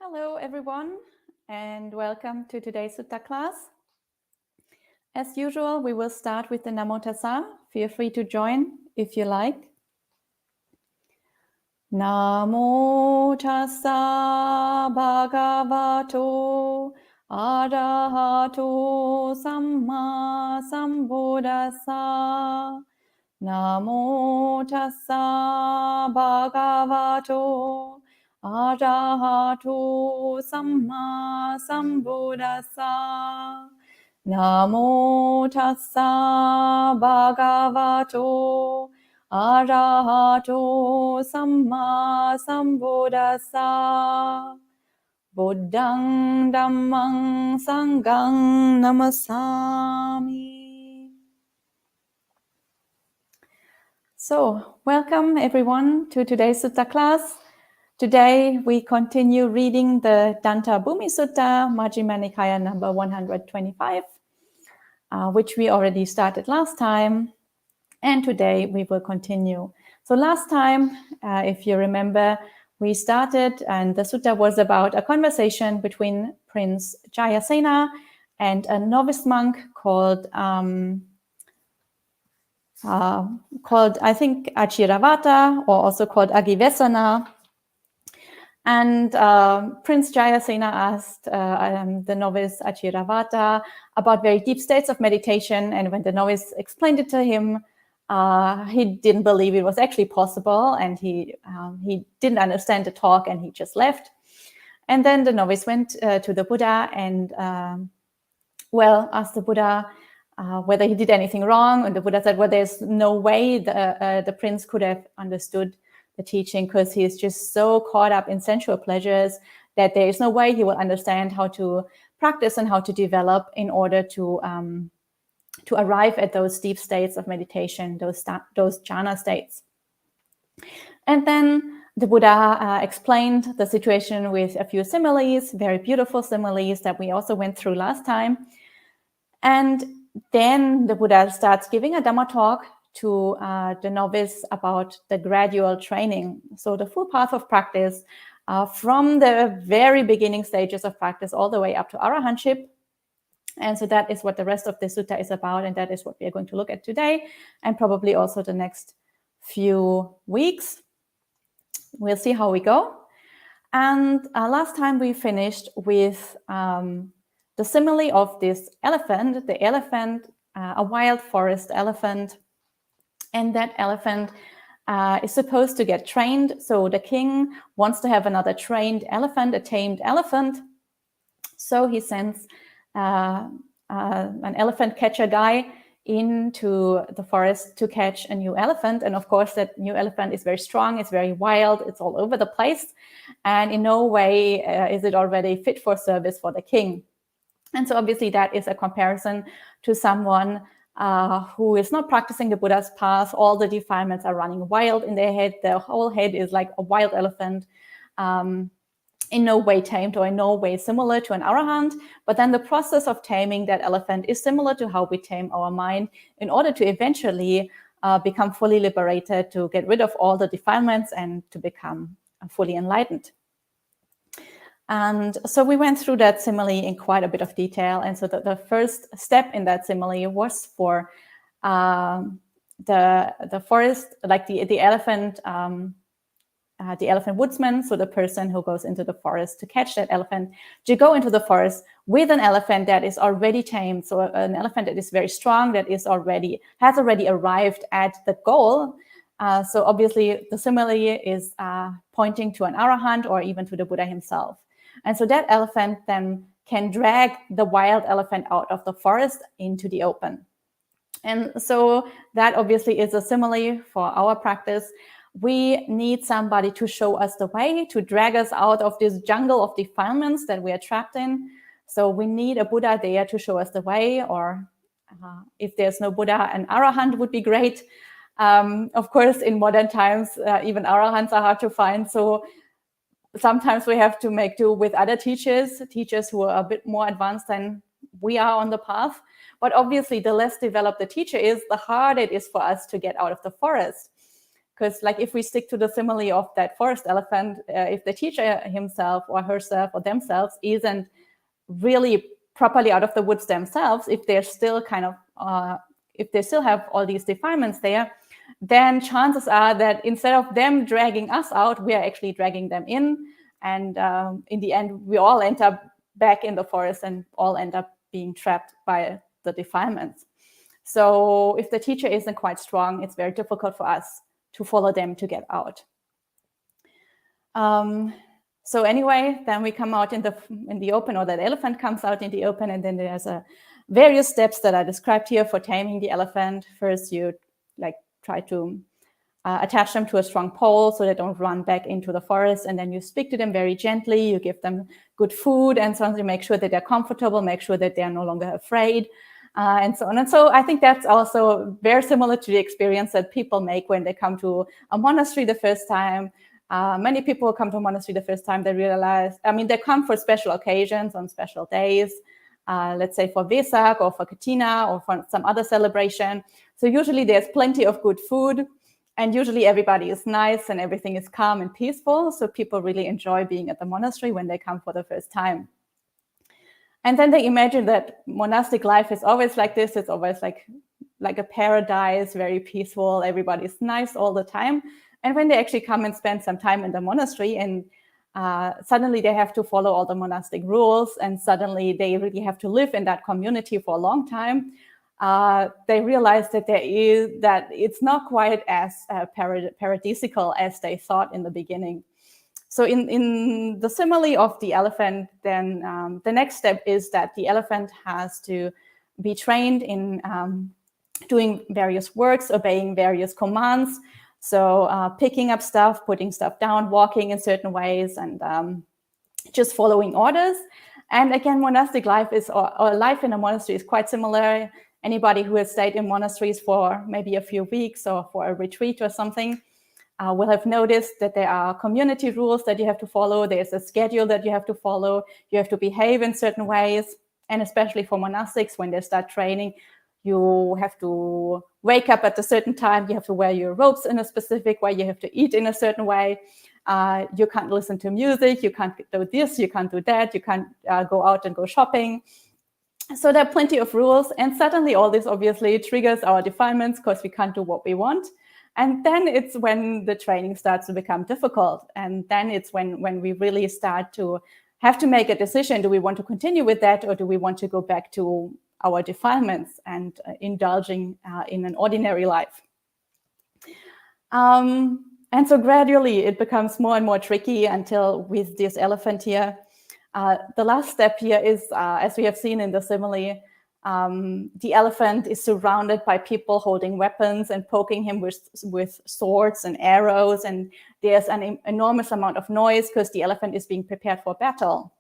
Hello everyone and welcome to today's Sutta class. As usual, we will start with the Namo Tassa. Feel free to join if you like. Namo Tassa Bhagavato Arahato Samma Sambuddhassa. Namo Tassa Bhagavato Arahato Samma Sambuddhassa. Namo Tassa Bhagavato Arahato Samma Sambuddhassa. Buddhang Dhammang Sanghang Namasami. So, welcome everyone to today's Sutta class. Today we continue reading the Dantabhūmi Sutta, Majjhima Nikaya number 125, which we already started last time. And today we will continue. So last time, if you remember, we started and the sutta was about a conversation between Prince Jayasena and a novice monk called I think Achiravata, or also called Agivesana. And Prince Jayasena asked the novice Achiravata about very deep states of meditation. And when the novice explained it to him, he didn't believe it was actually possible, and he didn't understand the talk, and he just left. And then the novice went to the Buddha and asked the Buddha whether he did anything wrong. And the Buddha said, well, there's no way the prince could have understood the teaching, because he is just so caught up in sensual pleasures that there is no way he will understand how to practice and how to develop in order to arrive at those deep states of meditation, those jhana states. And then the Buddha explained the situation with a few similes, very beautiful similes that we also went through last time. And then the Buddha starts giving a Dhamma talk to the novice about the gradual training. So the full path of practice from the very beginning stages of practice all the way up to arahantship. And so that is what the rest of the sutta is about, and that is what we are going to look at today, and probably also the next few weeks. We'll see how we go. And last time we finished with the simile of this elephant, a wild forest elephant. And that elephant is supposed to get trained. So the king wants to have another trained elephant, a tamed elephant. So he sends an elephant catcher guy into the forest to catch a new elephant. And of course, that new elephant is very strong, it's very wild, it's all over the place. And in no way is it already fit for service for the king. And so obviously that is a comparison to someone who is not practicing the Buddha's path. All the defilements are running wild in their head. Their whole head is like a wild elephant. In no way tamed or in no way similar to an arahant. But then the process of taming that elephant is similar to how we tame our mind in order to eventually become fully liberated, to get rid of all the defilements and to become fully enlightened. And so we went through that simile in quite a bit of detail. And so the first step in that simile was for the forest, like the elephant woodsman, so the person who goes into the forest to catch that elephant, to go into the forest with an elephant that is already tamed, so an elephant that is very strong, that has already arrived at the goal. So obviously the simile is pointing to an arahant or even to the Buddha himself. And so that elephant then can drag the wild elephant out of the forest into the open. And so that obviously is a simile for our practice. We need somebody to show us the way, to drag us out of this jungle of defilements that we are trapped in. So we need a Buddha there to show us the way, or if there's no Buddha, an arahant would be great. Of course, in modern times, even arahants are hard to find. So sometimes we have to make do with other teachers who are a bit more advanced than we are on the path. But obviously, the less developed the teacher is, the harder it is for us to get out of the forest. Because like if we stick to the simile of that forest elephant, if the teacher himself or herself or themselves isn't really properly out of the woods themselves, if they're still kind of, if they still have all these defilements there, then chances are that instead of them dragging us out, we are actually dragging them in. And in the end, we all end up back in the forest and all end up being trapped by the defilements. So if the teacher isn't quite strong, it's very difficult for us to follow them to get out. So anyway, then we come out in the open, or that elephant comes out in the open, and then there's various steps that are described here for taming the elephant. First, you like try to attach them to a strong pole so they don't run back into the forest, and then you speak to them very gently. You give them good food and so on. You make sure that they're comfortable, make sure that they're no longer afraid. And so on. And so I think that's also very similar to the experience that people make when they come to a monastery the first time. Many people who come to a monastery the first time, they realize, I mean, they come for special occasions on special days, let's say for Vesak or for Katina or for some other celebration. So usually there's plenty of good food, and usually everybody is nice and everything is calm and peaceful. So people really enjoy being at the monastery when they come for the first time. And then they imagine that monastic life is always like this. It's always like a paradise, very peaceful. Everybody's nice all the time. And when they actually come and spend some time in the monastery, and suddenly they have to follow all the monastic rules, and suddenly they really have to live in that community for a long time, they realize that it's not quite as paradisical as they thought in the beginning. So in the simile of the elephant, then the next step is that the elephant has to be trained in doing various works, obeying various commands. So picking up stuff, putting stuff down, walking in certain ways, and just following orders. And again, monastic life or life in a monastery is quite similar. Anybody who has stayed in monasteries for maybe a few weeks or for a retreat or something will have noticed that there are community rules that you have to follow. There's a schedule that you have to follow. You have to behave in certain ways. And especially for monastics, when they start training, you have to wake up at a certain time. You have to wear your robes in a specific way. You have to eat in a certain way. You can't listen to music. You can't do this. You can't do that. You can't go out and go shopping. So there are plenty of rules. And suddenly all this obviously triggers our defilements because we can't do what we want. And then it's when the training starts to become difficult. And then it's when we really start to have to make a decision. Do we want to continue with that, or do we want to go back to our defilements and indulging in an ordinary life? And so gradually it becomes more and more tricky until with this elephant here. The last step here is, as we have seen in the simile, the elephant is surrounded by people holding weapons and poking him with swords and arrows. And there's an enormous amount of noise because the elephant is being prepared for battle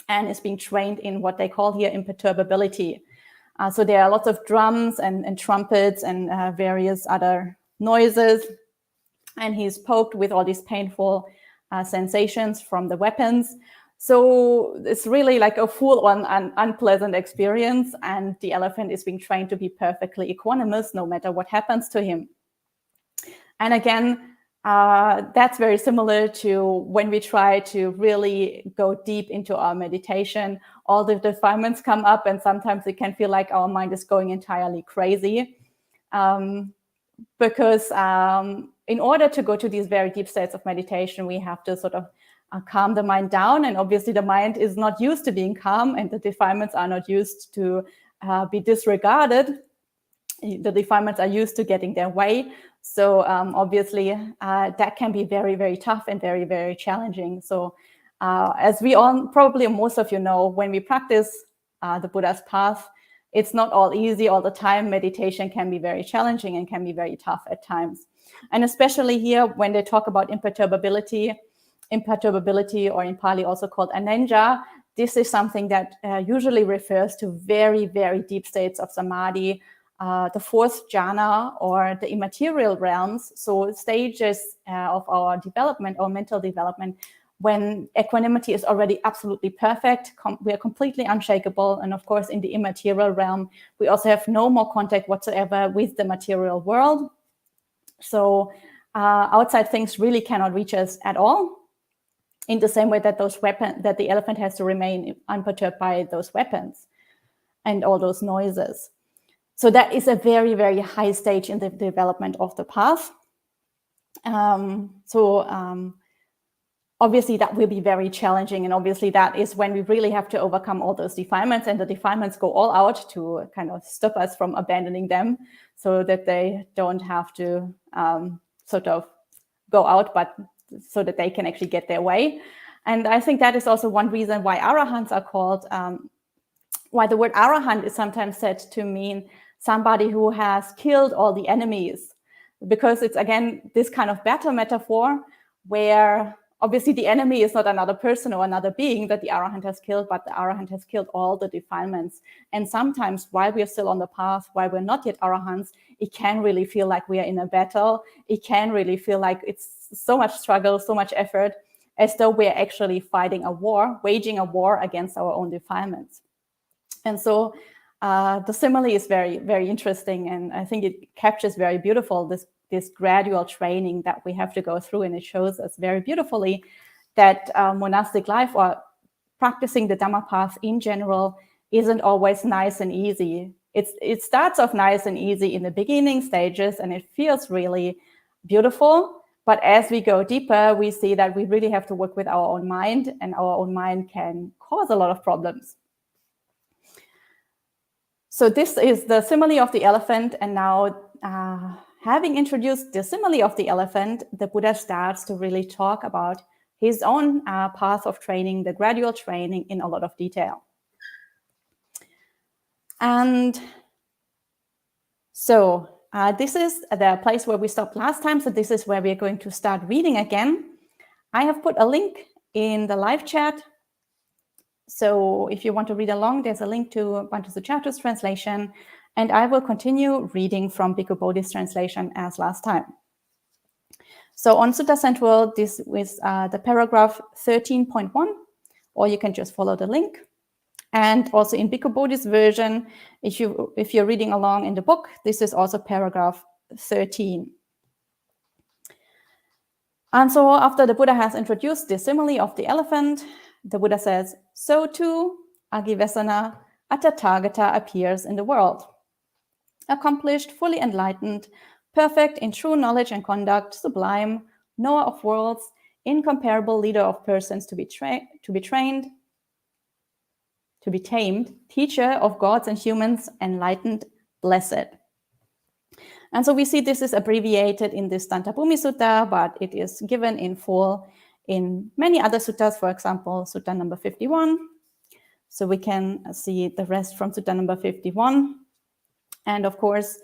and is being trained in what they call here imperturbability. So there are lots of drums and trumpets and various other noises. And he's poked with all these painful sensations from the weapons. So it's really like a full-on unpleasant experience, and the elephant is being trained to be perfectly equanimous no matter what happens to him. And again, that's very similar to when we try to really go deep into our meditation. All the defilements come up, and sometimes it can feel like our mind is going entirely crazy. Because in order to go to these very deep states of meditation, we have to sort of calm the mind down. And obviously the mind is not used to being calm, and the defilements are not used to be disregarded. The defilements are used to getting their way. So obviously that can be very, very tough and very, very challenging. So as we all, probably most of you know, when we practice the Buddha's path, it's not all easy all the time. Meditation can be very challenging and can be very tough at times. And especially here, when they talk about imperturbability, or in Pali also called ananja, this is something that usually refers to very, very deep states of samadhi, the fourth jhana, or the immaterial realms. So stages of our development or mental development when equanimity is already absolutely perfect, we are completely unshakable. And of course, in the immaterial realm, we also have no more contact whatsoever with the material world. So outside things really cannot reach us at all, in the same way that that the elephant has to remain unperturbed by those weapons and all those noises. So that is a very, very high stage in the development of the path. Obviously that will be very challenging, and obviously that is when we really have to overcome all those defilements, and the defilements go all out to kind of stop us from abandoning them, so that they don't have to sort of go out, but so that they can actually get their way. And I think that is also one reason why arahants are called, why the word arahant is sometimes said to mean somebody who has killed all the enemies, because it's, again, this kind of battle metaphor where obviously the enemy is not another person or another being that the arahant has killed, but the arahant has killed all the defilements. And sometimes while we are still on the path, while we're not yet arahants, it can really feel like we are in a battle. It can really feel like it's so much struggle, so much effort, as though we're actually fighting a war, waging a war against our own defilements. And so the simile is very, very interesting, and I think it captures very beautiful this gradual training that we have to go through, and it shows us very beautifully that monastic life, or practicing the Dhamma path in general, isn't always nice and easy. It starts off nice and easy in the beginning stages, and it feels really beautiful. But as we go deeper, we see that we really have to work with our own mind, and our own mind can cause a lot of problems. So this is the simile of the elephant, and now having introduced the simile of the elephant, the Buddha starts to really talk about his own path of training, the gradual training, in a lot of detail. And so this is the place where we stopped last time, so this is where we're going to start reading again. I have put a link in the live chat. So if you want to read along, there's a link to Bhante Suchatto's translation, and I will continue reading from Bhikkhu Bodhi's translation as last time. So on Sutta Central, this is the paragraph 13.1, or you can just follow the link. And also in Bhikkhu Bodhi's version, if you're reading along in the book, this is also paragraph 13. And so after the Buddha has introduced the simile of the elephant, the Buddha says, so too, Agivesana, a Tathagata appears in the world. Accomplished, fully enlightened, perfect in true knowledge and conduct, sublime, knower of worlds, incomparable leader of persons to be tamed, teacher of gods and humans, enlightened, blessed. And so we see this is abbreviated in this Dantabhūmi Sutta, but it is given in full in many other suttas, for example, Sutta number 51. So we can see the rest from Sutta number 51. And of course,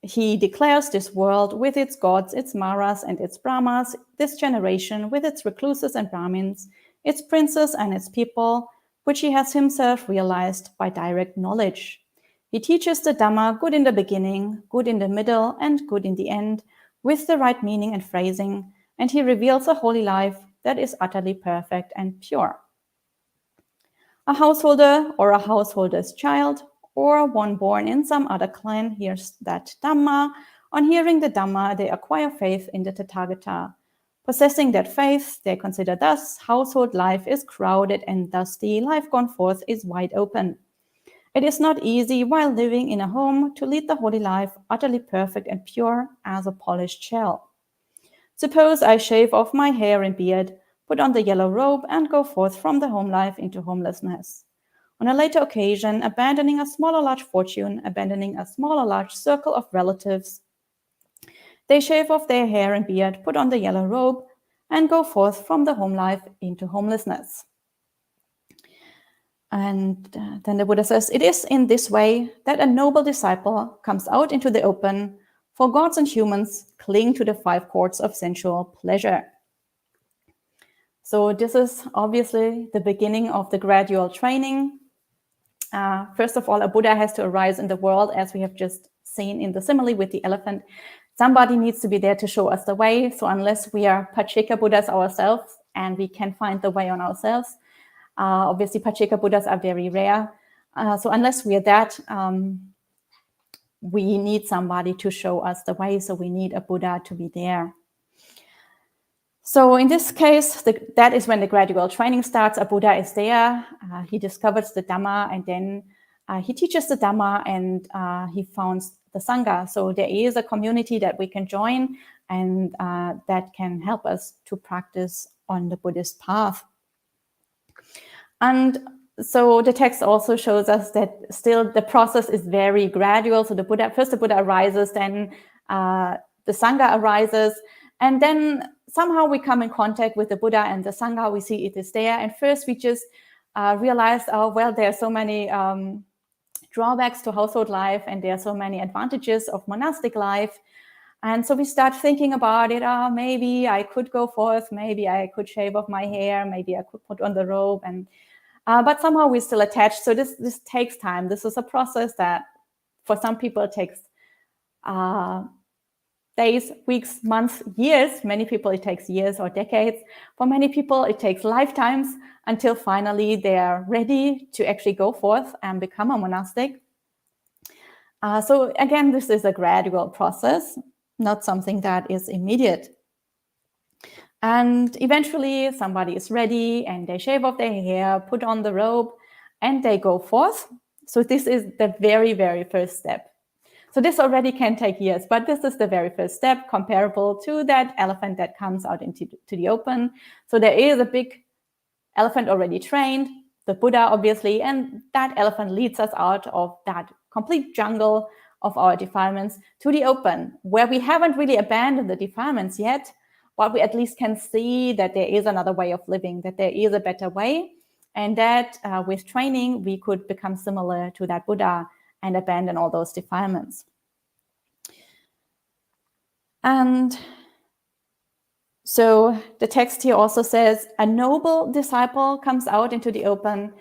he declares this world with its gods, its maras and its brahmas, this generation with its recluses and brahmins, its princes and its people, which he has himself realized by direct knowledge. He teaches the Dhamma good in the beginning, good in the middle, and good in the end, with the right meaning and phrasing, and he reveals a holy life that is utterly perfect and pure. A householder or a householder's child, or one born in some other clan, hears that Dhamma. On hearing the Dhamma, they acquire faith in the Tathagata. Possessing that faith, they consider thus household life is crowded, and thus the life gone forth is wide open. It is not easy, while living in a home, to lead the holy life utterly perfect and pure as a polished shell. Suppose I shave off my hair and beard, put on the yellow robe, and go forth from the home life into homelessness. On a later occasion, abandoning a small or large fortune, abandoning a small or large circle of relatives, they shave off their hair and beard, put on the yellow robe, and go forth from the home life into homelessness. And then the Buddha says, it is in this way that a noble disciple comes out into the open, for gods and humans cling to the 5 courts of sensual pleasure. So this is obviously the beginning of the gradual training. First of all, a Buddha has to arise in the world, as we have just seen in the simile with the elephant. Somebody needs to be there to show us the way. So unless we are Pacceka Buddhas ourselves and we can find the way on ourselves, obviously Pacceka Buddhas are very rare. So unless we are that, we need somebody to show us the way, so we need a Buddha to be there. So in this case, that is when the gradual training starts. A Buddha is there, he discovers the Dhamma, and then he teaches the Dhamma, and he founds the Sangha. So there is a community that we can join, and that can help us to practice on the Buddhist path. And so the text also shows us that still the process is very gradual. So first the Buddha arises, then the Sangha arises, and then somehow we come in contact with the Buddha and the Sangha. We see it is there, and first we just realize, oh well, there are so many drawbacks to household life, and there are so many advantages of monastic life. And so we start thinking about it. Oh, maybe I could go forth. Maybe I could shave off my hair. Maybe I could put on the robe. And but somehow we're still attached. So this takes time. This is a process that for some people takes days, weeks, months, years. Many people it takes years or decades. For many people it takes lifetimes until finally they are ready to actually go forth and become a monastic. So again, this is a gradual process, not something that is immediate. And eventually somebody is ready and they shave off their hair, put on the robe, and they go forth. So this is the very, very first step. So this already can take years, but this is the very first step, comparable to that elephant that comes out into the open. So there is a big elephant already trained, the Buddha obviously, and that elephant leads us out of that complete jungle of our defilements to the open, where we haven't really abandoned the defilements yet, but we at least can see that there is another way of living, that there is a better way, and that with training we could become similar to that Buddha and abandon all those defilements. And so the text here also says, a noble disciple comes out into the open.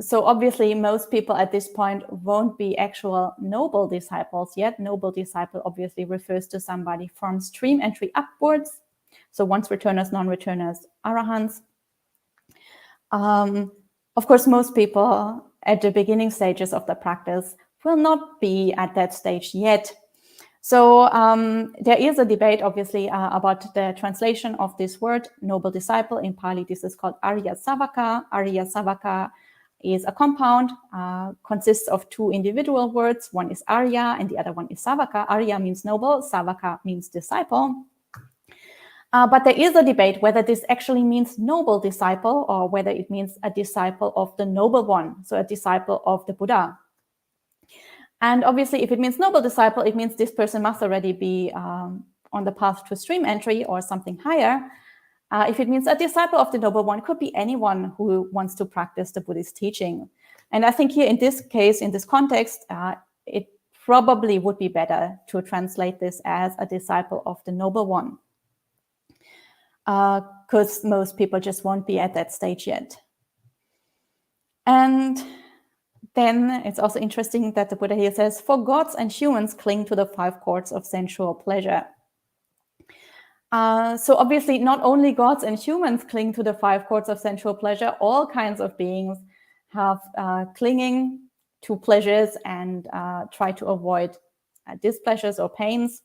So obviously most people at this point won't be actual noble disciples yet. Noble disciple obviously refers to somebody from stream entry upwards. So once returners, non-returners, arahants. Of course, most people at the beginning stages of the practice will not be at that stage yet. So there is a debate, obviously, about the translation of this word, noble disciple. In Pali, this is called Arya Savaka. Arya Savaka is a compound, consists of two individual words. One is Arya and the other one is Savaka. Arya means noble, Savaka means disciple. But there is a debate whether this actually means noble disciple or whether it means a disciple of the noble one, so a disciple of the Buddha. And obviously, if it means noble disciple, it means this person must already be on the path to stream entry or something higher. If it means a disciple of the noble one, it could be anyone who wants to practice the Buddhist teaching. And I think here in this case, in this context, it probably would be better to translate this as a disciple of the noble one, because most people just won't be at that stage yet. And then it's also interesting that the Buddha here says, for gods and humans cling to the 5 courts of sensual pleasure. So obviously not only gods and humans cling to the 5 courts of sensual pleasure, all kinds of beings have clinging to pleasures and try to avoid displeasures or pains.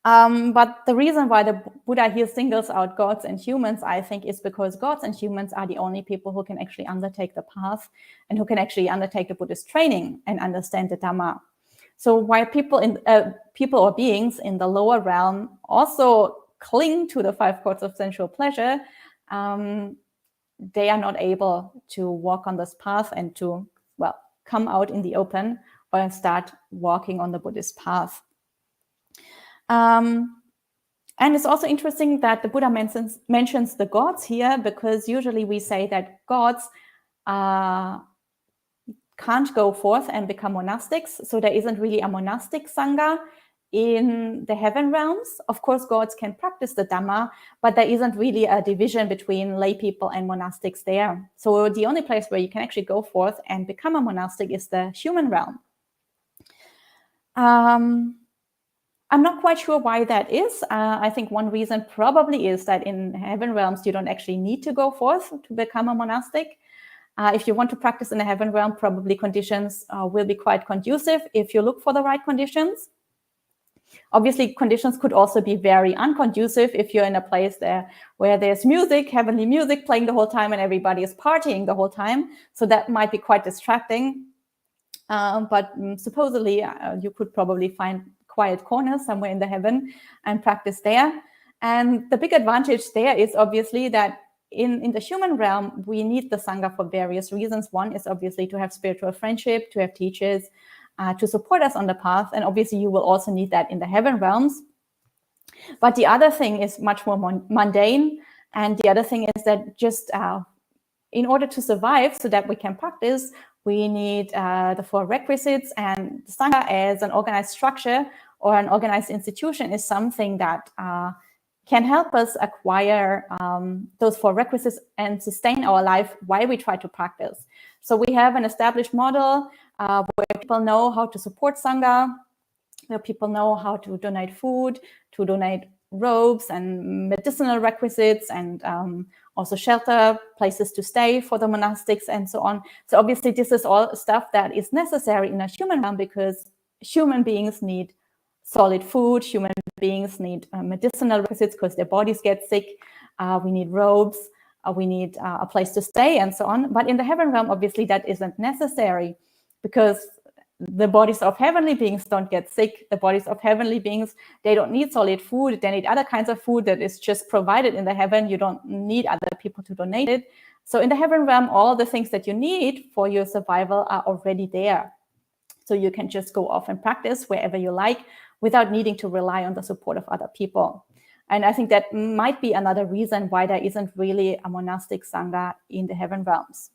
But the reason why the Buddha here singles out gods and humans, I think, is because gods and humans are the only people who can actually undertake the path and who can actually undertake the Buddhist training and understand the Dhamma. So while people or beings in the lower realm also cling to the 5 courts of sensual pleasure, they are not able to walk on this path and to, well, come out in the open or start walking on the Buddhist path. And it's also interesting that the Buddha mentions the gods here, because usually we say that gods can't go forth and become monastics. So there isn't really a monastic sangha in the heaven realms. Of course, gods can practice the Dhamma, but there isn't really a division between lay people and monastics there. So the only place where you can actually go forth and become a monastic is the human realm. I'm not quite sure why that is. I think one reason probably is that in heaven realms, you don't actually need to go forth to become a monastic. If you want to practice in the heaven realm, probably conditions will be quite conducive if you look for the right conditions. Obviously, conditions could also be very unconducive if you're in a place there where there's music, heavenly music playing the whole time and everybody is partying the whole time. So that might be quite distracting. But supposedly you could probably find quiet corners somewhere in the heaven and practice there. And the big advantage there is obviously that in the human realm, we need the Sangha for various reasons. One is obviously to have spiritual friendship, to have teachers, to support us on the path. And obviously you will also need that in the heaven realms. But the other thing is much more mundane. And the other thing is that just in order to survive so that we can practice, we need the 4 requisites, and the Sangha as an organized structure or an organized institution is something that can help us acquire those 4 requisites and sustain our life while we try to practice. So we have an established model where people know how to support Sangha, where people know how to donate food, to donate robes and medicinal requisites, and also shelter, places to stay for the monastics, and so on. So obviously this is all stuff that is necessary in a human realm, because human beings need solid food, human beings need medicinal requisites because their bodies get sick, we need robes, we need a place to stay, and so on. But in the heaven realm, obviously that isn't necessary, because the bodies of heavenly beings don't get sick. The bodies of heavenly beings, they don't need solid food. They need other kinds of food that is just provided in the heaven. You don't need other people to donate it. So in the heaven realm, all the things that you need for your survival are already there. So you can just go off and practice wherever you like without needing to rely on the support of other people. And I think that might be another reason why there isn't really a monastic Sangha in the heaven realms.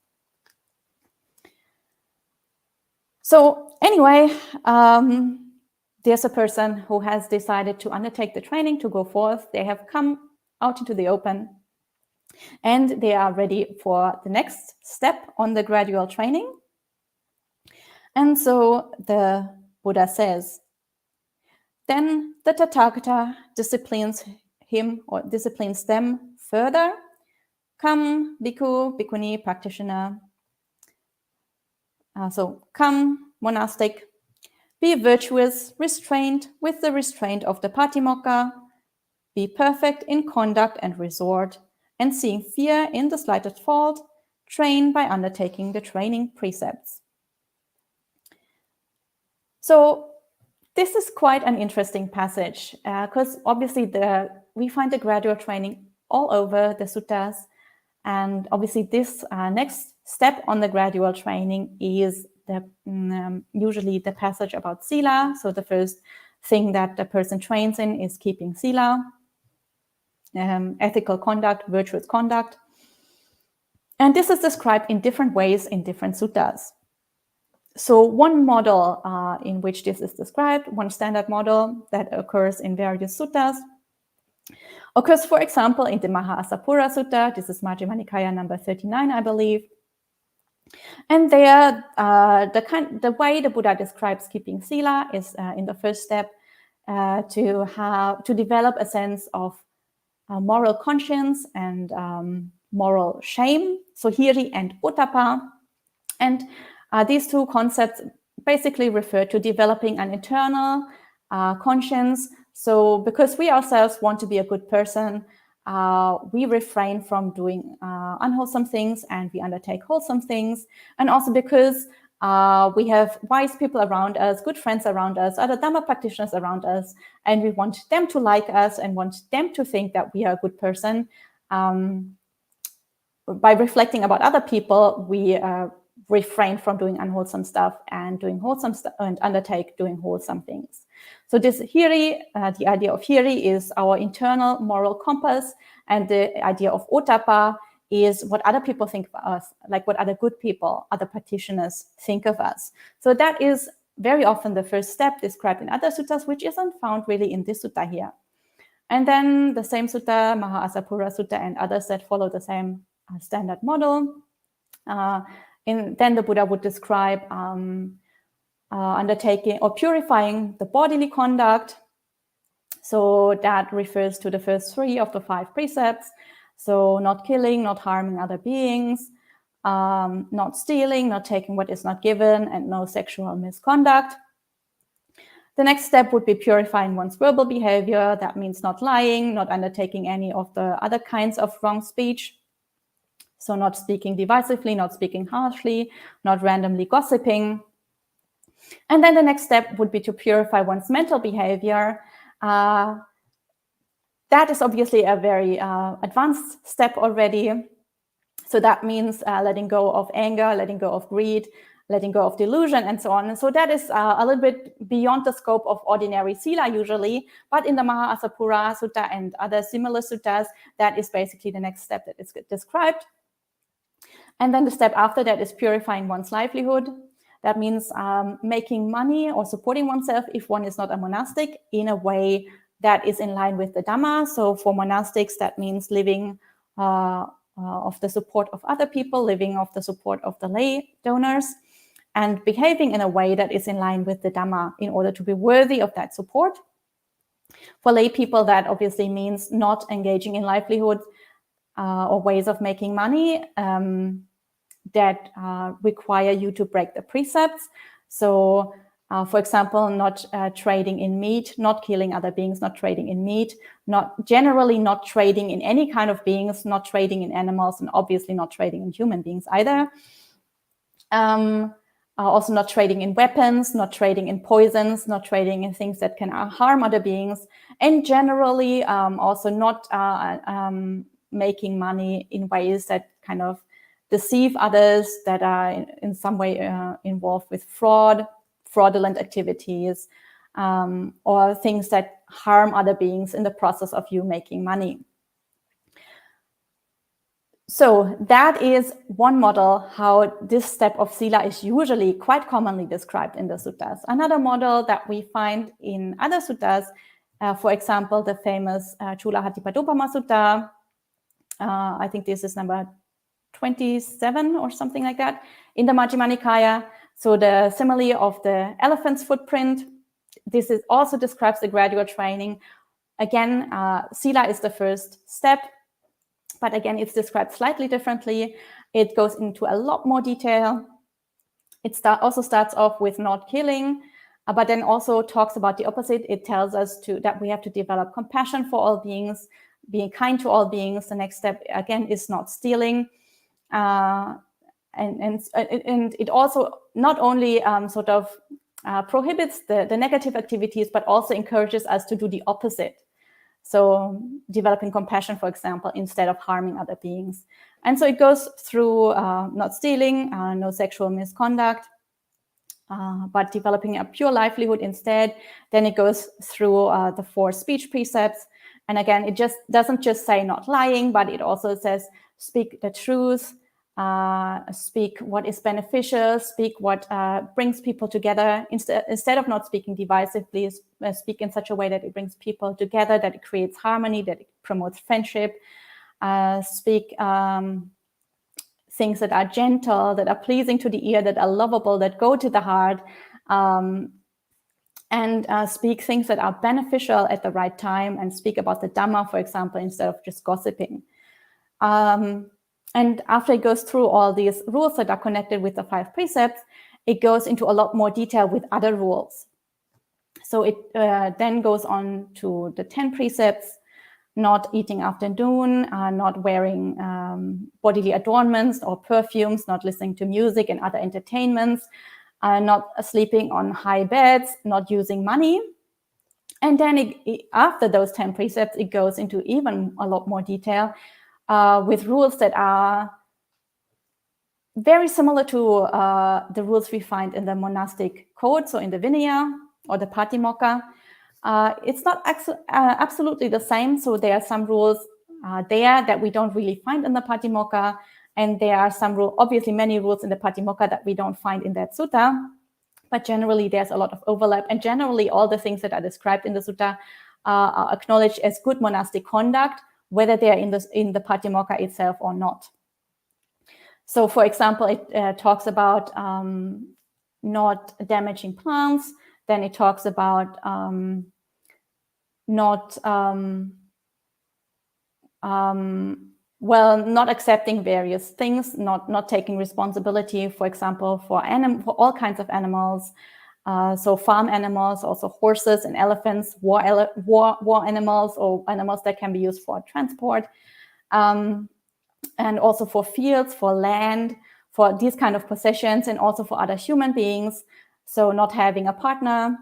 So anyway, there's a person who has decided to undertake the training to go forth. They have come out into the open and they are ready for the next step on the gradual training. And so the Buddha says, then the Tathagata disciplines him or disciplines them further. Come, bhikkhu, bhikkhuni, practitioner. So come, monastic, be virtuous, restrained with the restraint of the Patimokkha, be perfect in conduct and resort, and seeing fear in the slightest fault, train by undertaking the training precepts. So this is quite an interesting passage, because obviously we find the gradual training all over the suttas. And obviously this next step on the gradual training is usually the passage about sila. So the first thing that the person trains in is keeping sila, ethical conduct, virtuous conduct. And this is described in different ways in different suttas. So one model in which this is described, one standard model that occurs in various suttas, occurs, for example, in the Maha-Asapura Sutta. This is Majjhima Nikaya number 39, I believe. And there, the way the Buddha describes keeping sila is in the first step to develop a sense of moral conscience and moral shame. So hiri and uttapa. And these two concepts basically refer to developing an internal conscience. So because we ourselves want to be a good person, we refrain from doing unwholesome things and we undertake wholesome things. And also because we have wise people around us, good friends around us, other Dhamma practitioners around us, and we want them to like us and want them to think that we are a good person. By reflecting about other people, we refrain from doing unwholesome stuff and doing wholesome stuff and undertake doing wholesome things. So this hiri, the idea of hiri is our internal moral compass, and the idea of ottappa is what other people think of us, like what other good people, other practitioners think of us. So that is very often the first step described in other suttas, which isn't found really in this sutta here. And then the same sutta, Maha-Asapura Sutta, and others that follow the same standard model. Then the Buddha would describe undertaking or purifying the bodily conduct. So that refers to the first 3 of the 5 precepts. So not killing, not harming other beings, not stealing, not taking what is not given, and no sexual misconduct. The next step would be purifying one's verbal behavior. That means not lying, not undertaking any of the other kinds of wrong speech. So not speaking divisively, not speaking harshly, not randomly gossiping. And then the next step would be to purify one's mental behavior. That is obviously a very advanced step already. So that means letting go of anger, letting go of greed, letting go of delusion, and so on. And so that is a little bit beyond the scope of ordinary sila usually, but in the Mahāsapura Sutta and other similar suttas, that is basically the next step that is described. And then the step after that is purifying one's livelihood. That means making money or supporting oneself if one is not a monastic in a way that is in line with the Dhamma. So for monastics, that means living of the support of other people, living of the support of the lay donors, and behaving in a way that is in line with the Dhamma in order to be worthy of that support. For lay people, that obviously means not engaging in livelihoods or ways of making money that require you to break the precepts. So, for example, not trading in meat, not killing other beings, not trading in meat, generally not trading in any kind of beings, not trading in animals, and obviously not trading in human beings either. Also not trading in weapons, not trading in poisons, not trading in things that can harm other beings, and generally also not making money in ways that kind of deceive others, that are in some way involved with fraudulent activities, or things that harm other beings in the process of you making money. So that is one model how this step of sila is usually quite commonly described in the suttas. Another model that we find in other suttas, for example, the famous Chula Hathipadopama Sutta, I think this is number 27 or something like that, in the Majjhima Nikaya. So the simile of the elephant's footprint, this is also describes the gradual training. Again, sila is the first step, but again, it's described slightly differently. It goes into a lot more detail. It also starts off with not killing, but then also talks about the opposite. It tells us that we have to develop compassion for all beings, being kind to all beings. The next step, again, is not stealing. And it also not only prohibits the negative activities, but also encourages us to do the opposite. So developing compassion, for example, instead of harming other beings. And so it goes through not stealing, no sexual misconduct, but developing a pure livelihood instead. Then it goes through the 4 speech precepts. And again, it just doesn't just say not lying, but it also says speak the truth, speak what is beneficial, speak what brings people together. Instead of not speaking divisively, speak in such a way that it brings people together, that it creates harmony, that it promotes friendship. Speak things that are gentle, that are pleasing to the ear, that are lovable, that go to the heart, and speak things that are beneficial at the right time, and speak about the Dhamma, for example, instead of just gossiping. And after it goes through all these rules that are connected with the 5 precepts, it goes into a lot more detail with other rules. So it then goes on to the 10 precepts, not eating after noon, not wearing bodily adornments or perfumes, not listening to music and other entertainments, not sleeping on high beds, not using money. And then after those 10 precepts, it goes into even a lot more detail, with rules that are very similar to the rules we find in the monastic code, so in the Vinaya or the Patimokkha. It's not absolutely the same, so there are some rules there that we don't really find in the Patimokkha, and there are some rules, obviously many rules in the Patimokkha that we don't find in that sutta, but generally there's a lot of overlap, and generally all the things that are described in the sutta are acknowledged as good monastic conduct, whether they are in the Patimokkha itself or not. So, for example, it talks about not damaging plants. Then it talks about not well, not accepting various things, not taking responsibility, for example, for all kinds of animals. So farm animals, also horses and elephants, war animals, or animals that can be used for transport, and also for fields, for land, for these kind of possessions, and also for other human beings. So not having a partner,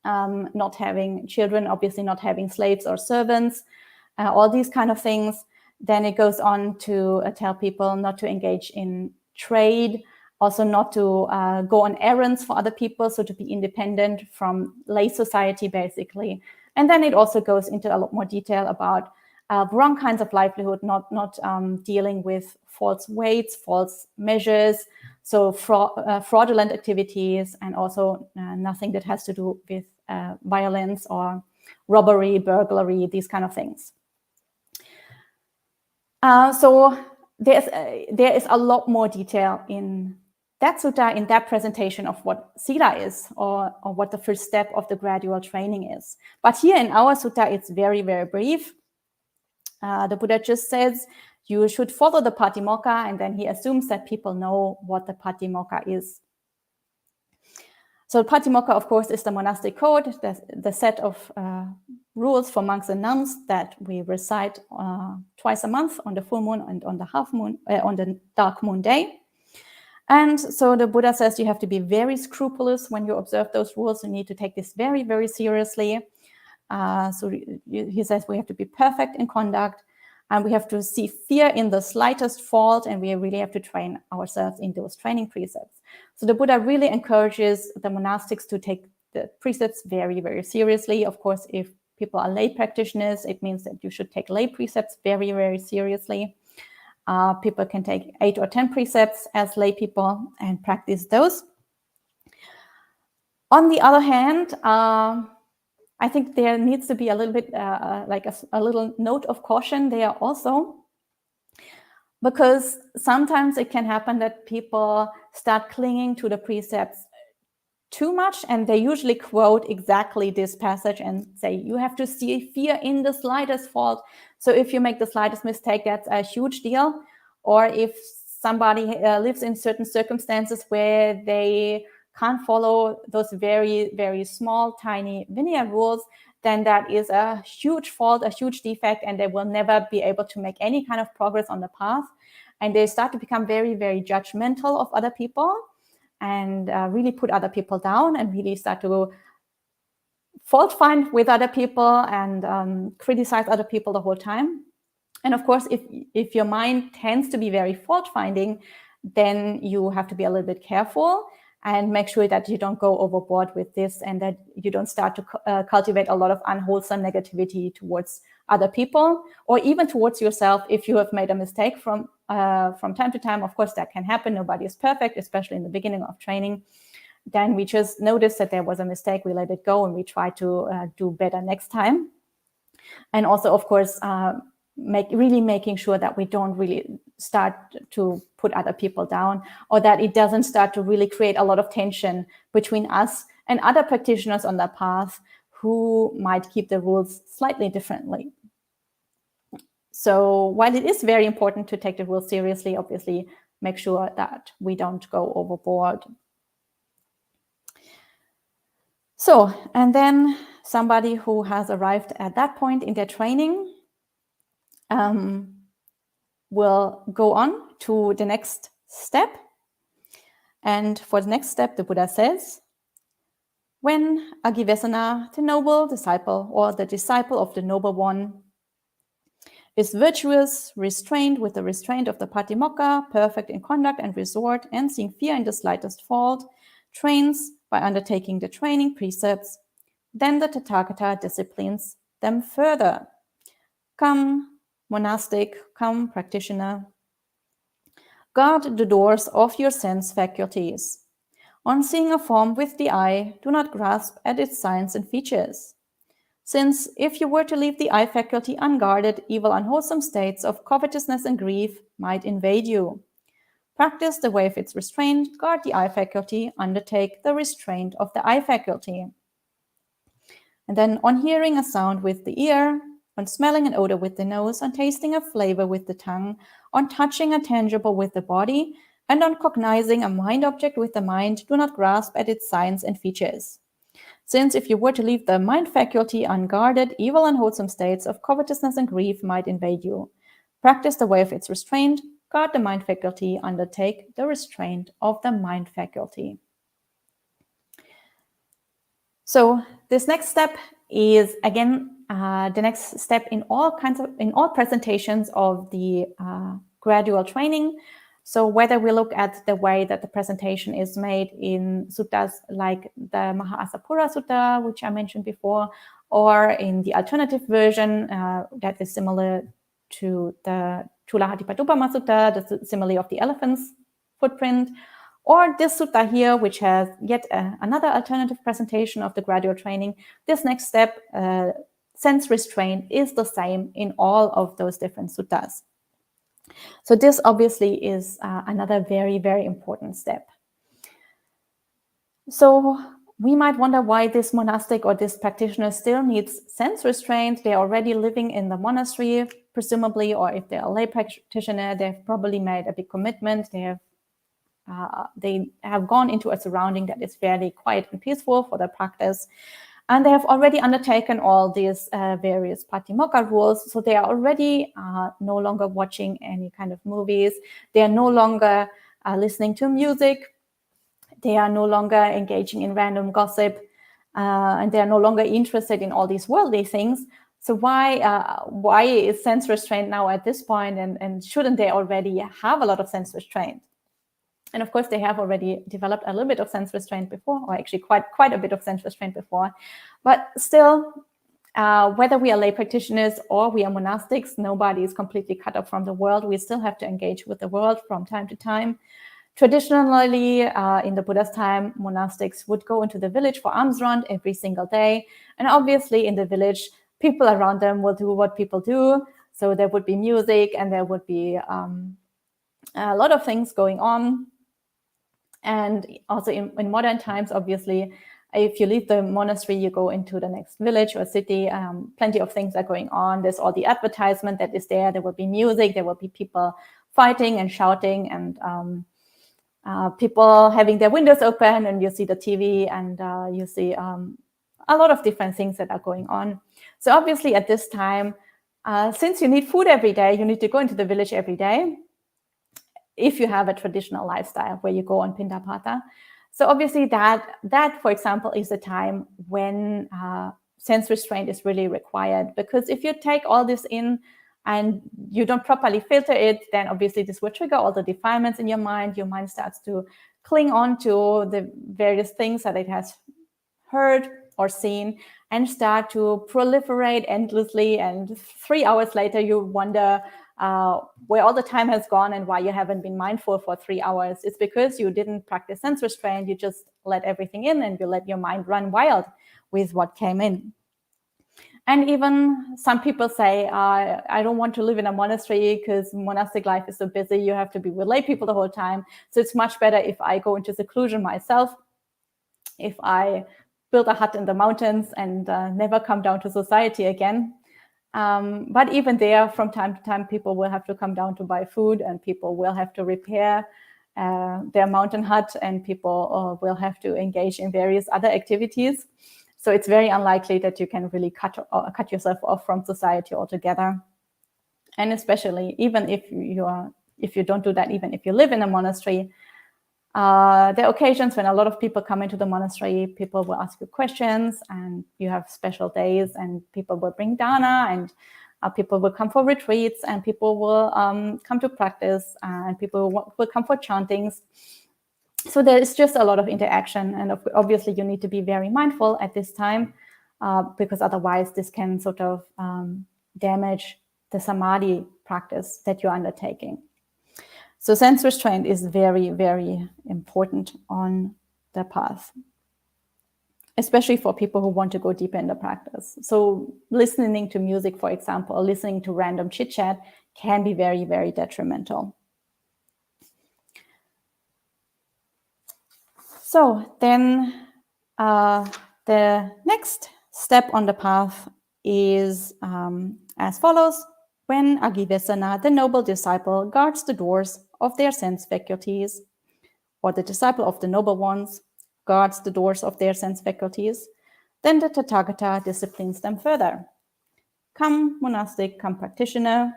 not having children, obviously not having slaves or servants, all these kind of things. Then it goes on to tell people not to engage in trade, also not to go on errands for other people, so to be independent from lay society, basically. And then it also goes into a lot more detail about wrong kinds of livelihood, not dealing with false weights, false measures, so fraudulent activities, and also nothing that has to do with violence or robbery, burglary, these kind of things. So there is a lot more detail in that sutta, in that presentation of what sila is, or what the first step of the gradual training is. But here in our sutta, it's very, very brief. The Buddha just says you should follow the patimokkha, and then he assumes that people know what the patimokkha is. So patimokkha, of course, is the monastic code, the set of rules for monks and nuns that we recite twice a month, on the full moon and on the half moon, on the dark moon day. And so the Buddha says you have to be very scrupulous when you observe those rules. You need to take this very, very seriously. So he says we have to be perfect in conduct, and we have to see fear in the slightest fault, and we really have to train ourselves in those training precepts. So the Buddha really encourages the monastics to take the precepts very, very seriously. Of course, if people are lay practitioners, it means that you should take lay precepts very, very seriously. People can take 8 or 10 precepts as lay people and practice those. On the other hand, I think there needs to be a little bit like a little note of caution there also, because sometimes it can happen that people start clinging to the precepts too much, and they usually quote exactly this passage and say, you have to see fear in the slightest fault. So if you make the slightest mistake, that's a huge deal. Or if somebody lives in certain circumstances where they can't follow those very, very small, tiny Vinaya rules, then that is a huge fault, a huge defect, and they will never be able to make any kind of progress on the path. And they start to become very, very judgmental of other people, and really put other people down, and really start to fault find with other people and criticize other people the whole time. And of course, if your mind tends to be very fault finding, then you have to be a little bit careful and make sure that you don't go overboard with this, and that you don't start to cultivate a lot of unwholesome negativity towards other people, or even towards yourself if you have made a mistake from time to time. Of course, that can happen. Nobody is perfect, especially in the beginning of training. Then we just notice that there was a mistake, we let it go, and we try to do better next time. And also, of course, making sure that we don't really start to put other people down, or that it doesn't start to really create a lot of tension between us and other practitioners on the path who might keep the rules slightly differently. So while it is very important to take the rules seriously, obviously make sure that we don't go overboard. So, and then somebody who has arrived at that point in their training will go on to the next step. And for the next step, the Buddha says, when Agivesana, the noble disciple, or the disciple of the noble one, is virtuous, restrained with the restraint of the patimokkha, perfect in conduct and resort, and seeing fear in the slightest fault, trains by undertaking the training precepts, then the Tathagata disciplines them further. Come, monastic, come, practitioner. Guard the doors of your sense faculties. On seeing a form with the eye, do not grasp at its signs and features. Since if you were to leave the eye faculty unguarded, evil, unwholesome states of covetousness and grief might invade you. Practice the way of its restraint, guard the eye faculty, undertake the restraint of the eye faculty. And then on hearing a sound with the ear, on smelling an odor with the nose, on tasting a flavor with the tongue, on touching a tangible with the body, and on cognizing a mind object with the mind, do not grasp at its signs and features. Since if you were to leave the mind faculty unguarded, evil and wholesome states of covetousness and grief might invade you. Practice the way of its restraint, guard the mind faculty, undertake the restraint of the mind faculty. So this next step is, again, the next step in all presentations of the gradual training. So whether we look at the way that the presentation is made in suttas like the Mahāsapura Sutta, which I mentioned before, or in the alternative version that is similar to the Chulahatipadupama Sutta, the simile of the elephant's footprint, or this sutta here, which has yet another alternative presentation of the gradual training. This next step, sense restraint, is the same in all of those different suttas. So this obviously is another very, very important step. So we might wonder why this monastic or this practitioner still needs sense restraint. They're already living in the monastery, presumably, or if they're a lay practitioner, they've probably made a big commitment. They have gone into a surrounding that is fairly quiet and peaceful for their practice. And they have already undertaken all these various Patimokkha rules. So they are already no longer watching any kind of movies. They are no longer listening to music. They are no longer engaging in random gossip. And they are no longer interested in all these worldly things. So why is sense restraint now at this point? And shouldn't they already have a lot of sense restraint? And of course, they have already developed a little bit of sense restraint before, or actually quite a bit of sense restraint before. But still, whether we are lay practitioners or we are monastics, nobody is completely cut off from the world. We still have to engage with the world from time to time. Traditionally, in the Buddha's time, monastics would go into the village for alms round every single day. And obviously, in the village, people around them will do what people do. So there would be music and there would be a lot of things going on. And also in modern times, obviously, if you leave the monastery, you go into the next village or city, plenty of things are going on. There's all the advertisement that is there. There will be music. There will be people fighting and shouting and people having their windows open, and you see the TV and you see a lot of different things that are going on. So obviously at this time, since you need food every day, you need to go into the village every day, if you have a traditional lifestyle where you go on Pindapata. So obviously that, for example, is a time when sense restraint is really required, because if you take all this in and you don't properly filter it, then obviously this will trigger all the defilements in your mind. Your mind starts to cling on to the various things that it has heard or seen and start to proliferate endlessly. And 3 hours later, you wonder where all the time has gone and why you haven't been mindful for 3 hours. It's because you didn't practice sense restraint. You just let everything in and you let your mind run wild with what came in. And even some people say, I don't want to live in a monastery because monastic life is so busy. You have to be with lay people the whole time. So it's much better if I go into seclusion myself, if I build a hut in the mountains and never come down to society again. But even there, from time to time, people will have to come down to buy food, and people will have to repair their mountain hut, and people will have to engage in various other activities. So it's very unlikely that you can really cut yourself off from society altogether. And especially even if you don't do that, even if you live in a monastery, there are occasions when a lot of people come into the monastery. People will ask you questions, and you have special days, and people will bring dana, and people will come for retreats, and people will come to practice, and people will come for chantings. So there is just a lot of interaction, and obviously you need to be very mindful at this time, because otherwise this can sort of damage the samadhi practice that you're undertaking. So sense restraint is very, very important on the path, especially for people who want to go deeper in the practice. So listening to music, for example, or listening to random chit-chat can be very, very detrimental. So then the next step on the path is as follows. When Agivesana, the noble disciple, guards the doors of their sense faculties, or the disciple of the noble ones guards the doors of their sense faculties, then the Tathagata disciplines them further. Come, monastic, come, practitioner,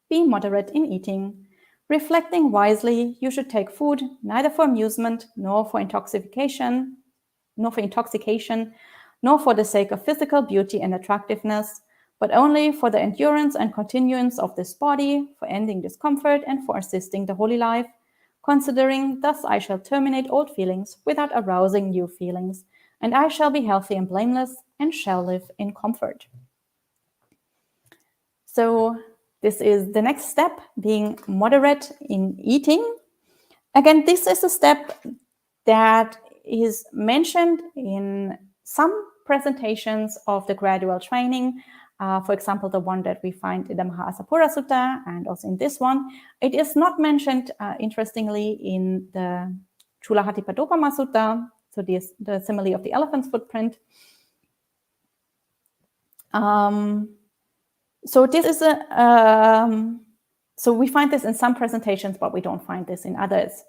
be moderate in eating. Reflecting wisely, you should take food neither for amusement, nor for intoxication, nor for the sake of physical beauty and attractiveness, but only for the endurance and continuance of this body, for ending discomfort, and for assisting the holy life, considering, thus I shall terminate old feelings without arousing new feelings, and I shall be healthy and blameless, and shall live in comfort. So this is the next step, being moderate in eating. Again, this is a step that is mentioned in some presentations of the gradual training. For example, the one that we find in the Mahasapura Sutta and also in this one. It is not mentioned, interestingly, in the Chulahatipadopama Sutta, so the simile of the elephant's footprint. So this is so we find this in some presentations, but we don't find this in others.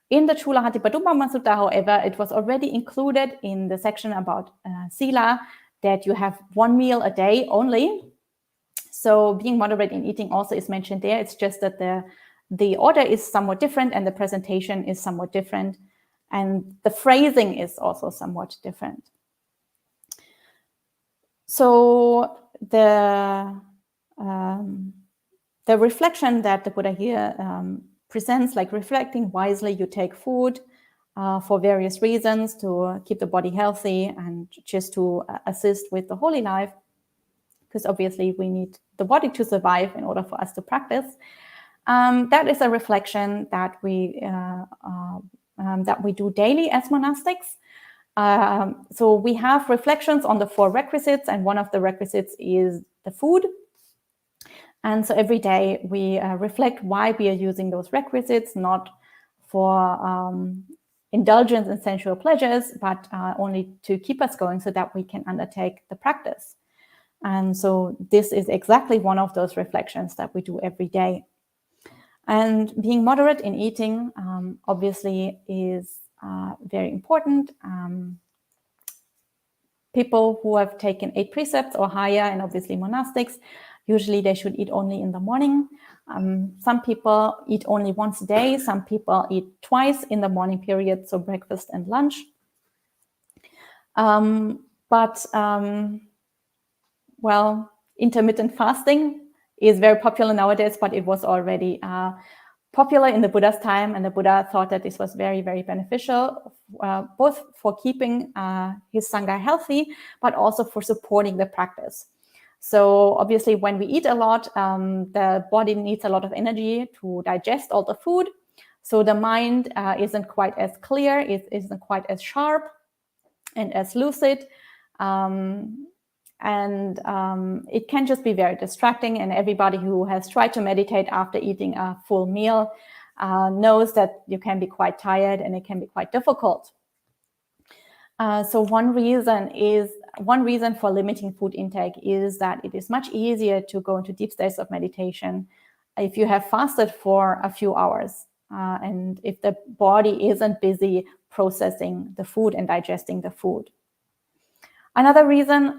In the Chulahatipadopama Sutta, however, it was already included in the section about sila, that you have one meal a day only. So being moderate in eating also is mentioned there. It's just that the order is somewhat different and the presentation is somewhat different. And the phrasing is also somewhat different. So the reflection that the Buddha here presents, like reflecting wisely, you take food for various reasons, to keep the body healthy and just to assist with the holy life, because obviously we need the body to survive in order for us to practice. That is a reflection that we do daily as monastics. So we have reflections on the 4 requisites, and one of the requisites is the food. And so every day we reflect why we are using those requisites, not for indulgence in sensual pleasures, but only to keep us going so that we can undertake the practice. And so this is exactly one of those reflections that we do every day. And being moderate in eating obviously is very important. People who have taken 8 precepts or higher, and obviously monastics, usually they should eat only in the morning. Some people eat only once a day. Some people eat twice in the morning period, so breakfast and lunch. Well, intermittent fasting is very popular nowadays, but it was already popular in the Buddha's time, and the Buddha thought that this was very, very beneficial, both for keeping his Sangha healthy, but also for supporting the practice. So obviously when we eat a lot, the body needs a lot of energy to digest all the food. So the mind isn't quite as clear, it isn't quite as sharp and as lucid. It can just be very distracting, and everybody who has tried to meditate after eating a full meal knows that you can be quite tired and it can be quite difficult. So one reason for limiting food intake is that it is much easier to go into deep states of meditation if you have fasted for a few hours, and if the body isn't busy processing the food and digesting the food. Another reason,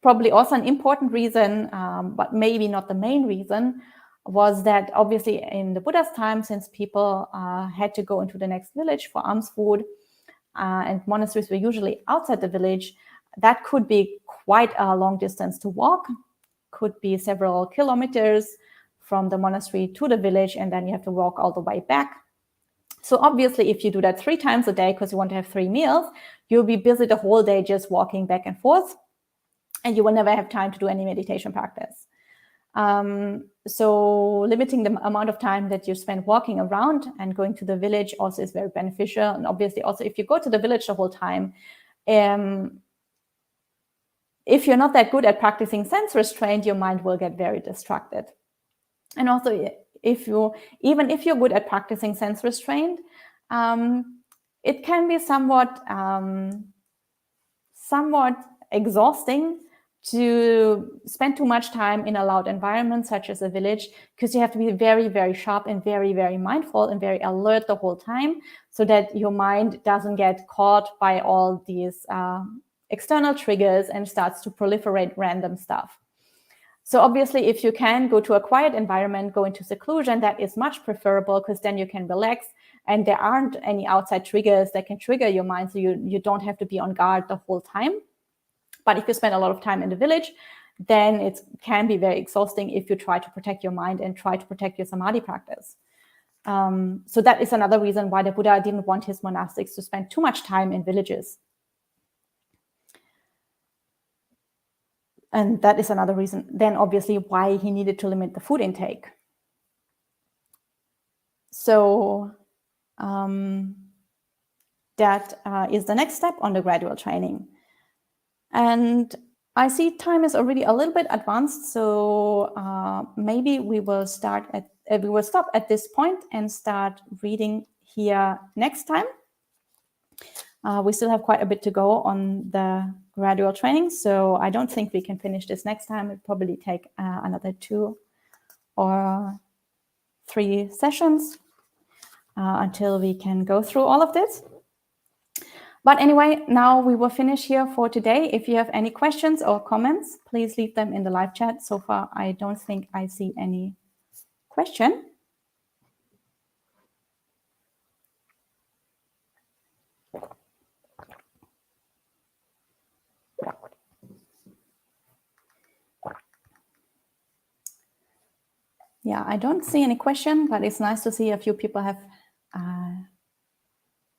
probably also an important reason, but maybe not the main reason, was that obviously in the Buddha's time, since people had to go into the next village for alms food, and monasteries were usually outside the village, that could be quite a long distance to walk, could be several kilometers from the monastery to the village, and then you have to walk all the way back. So obviously, if you do that 3 times a day because you want to have 3 meals, you'll be busy the whole day just walking back and forth, and you will never have time to do any meditation practice. So limiting the amount of time that you spend walking around and going to the village also is very beneficial. And obviously also if you go to the village the whole time, if you're not that good at practicing sense restraint, your mind will get very distracted. And also even if you're good at practicing sense restraint, it can be somewhat exhausting to spend too much time in a loud environment, such as a village, because you have to be very, very sharp and very, very mindful and very alert the whole time, so that your mind doesn't get caught by all these external triggers and starts to proliferate random stuff. So obviously, if you can go to a quiet environment, go into seclusion, that is much preferable, because then you can relax and there aren't any outside triggers that can trigger your mind, so you don't have to be on guard the whole time. But if you spend a lot of time in the village, then it can be very exhausting if you try to protect your mind and try to protect your samadhi practice. So that is another reason why the Buddha didn't want his monastics to spend too much time in villages. And that is another reason, then obviously, why he needed to limit the food intake. So that is the next step on the gradual training. And I see time is already a little bit advanced, so maybe we will stop at this point and start reading here next time. We still have quite a bit to go on the gradual training, so I don't think we can finish this next time. It'll probably take another 2 or 3 sessions until we can go through all of this. But anyway, now we will finish here for today. If you have any questions or comments, please leave them in the live chat. So far, I don't think I see any question. Yeah, I don't see any question, but it's nice to see a few people have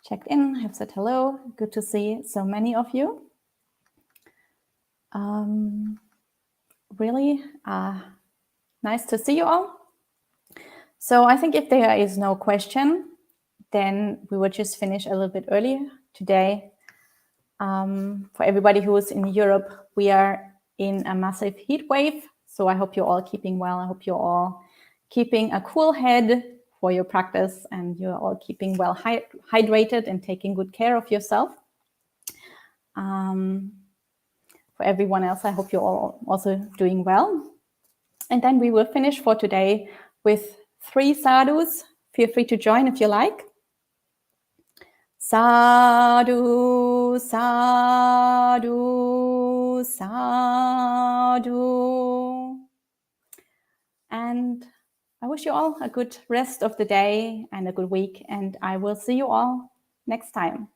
checked in, have said hello. Good to see so many of you. Really nice to see you all. So I think if there is no question, then we will just finish a little bit earlier today. For everybody who is in Europe, we are in a massive heat wave. So I hope you're all keeping well. I hope you're all keeping a cool head for your practice, and you're all keeping well hydrated and taking good care of yourself. For everyone else, I hope you're all also doing well. And then we will finish for today with 3 sadhus. Feel free to join if you like. Sadhu, sadhu, sadhu. And I wish you all a good rest of the day and a good week, and I will see you all next time.